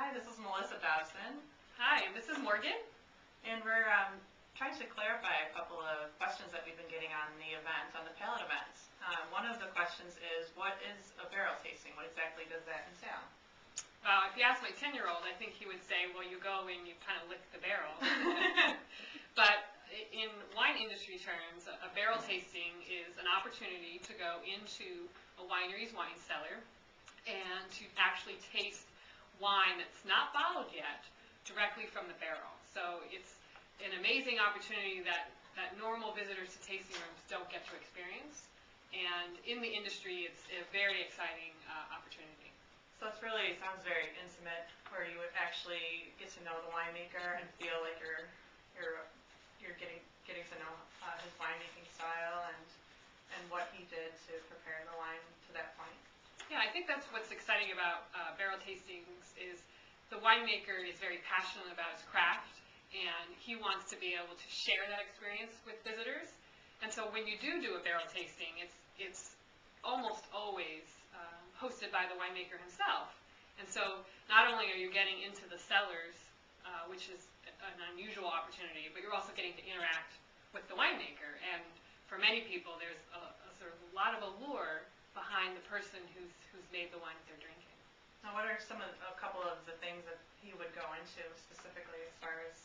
Hi, this is Melissa Dobson, Hi, and this is Morgen. and we're trying to clarify a couple of questions that we've been getting on the event, on the palate events. One of the questions is, what is a barrel tasting? What exactly does that entail? If you ask my 10-year-old, I think he would say, well, you go and you kind of lick the barrel. But in wine industry terms, a barrel tasting is an opportunity to go into a winery's wine cellar and to actually taste wine that's not bottled yet directly from the barrel. So it's an amazing opportunity that normal visitors to tasting rooms don't get to experience. And in the industry, it's a very exciting opportunity. So it's really, it sounds very intimate, where you would actually get to know the winemaker and feel like you're getting to know his winemaking style and what he did to prepare the wine to that point. Yeah, I think that's what's exciting about barrel tastings is the winemaker is very passionate about his craft, and he wants to be able to share that experience with visitors. And so when you do a barrel tasting, it's almost always hosted by the winemaker himself. And so not only are you getting into the cellars, which is an unusual opportunity, but you're also getting to interact with the winemaker. And for many people, there's a sort of a lot of allure behind the person who's made the wine that they're drinking. Now, what are a couple of the things that he would go into specifically as far as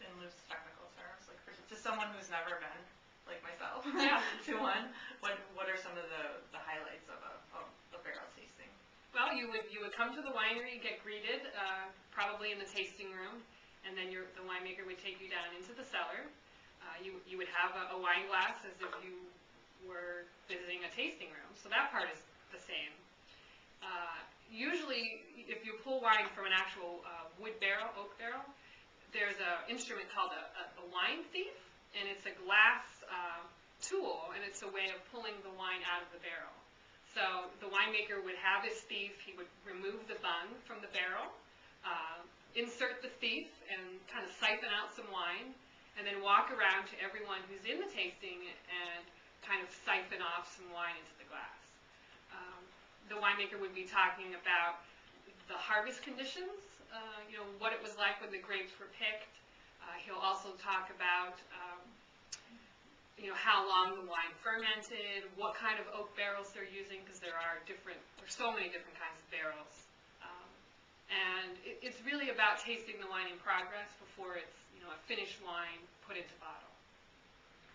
in loose technical terms, like to someone who's never been, like myself, to one? What are some of the highlights of a barrel tasting? Well, you would come to the winery, get greeted, probably in the tasting room, and then the winemaker would take you down into the cellar. You would have a wine glass as if you were visiting a tasting room, so that part is the same. Usually, if you pull wine from an actual wood barrel, oak barrel, there's an instrument called a wine thief, and it's a glass tool, and it's a way of pulling the wine out of the barrel. So the winemaker would have his thief, he would remove the bung from the barrel, insert the thief, and kind of siphon out some wine, and then walk around to everyone who's in the tasting and kind of siphon off some wine into the glass. The winemaker would be talking about the harvest conditions, what it was like when the grapes were picked. He'll also talk about how long the wine fermented, what kind of oak barrels they're using, because there's so many different kinds of barrels. And it's really about tasting the wine in progress before it's a finished wine put into bottle.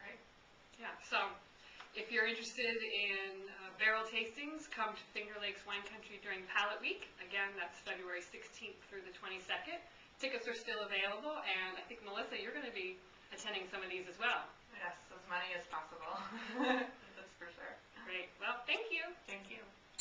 Great. Yeah, so if you're interested in barrel tastings, come to Finger Lakes Wine Country during Palate Week. Again, that's February 16th through the 22nd. Tickets are still available, and I think, Melissa, you're going to be attending some of these as well. Yes, as many as possible.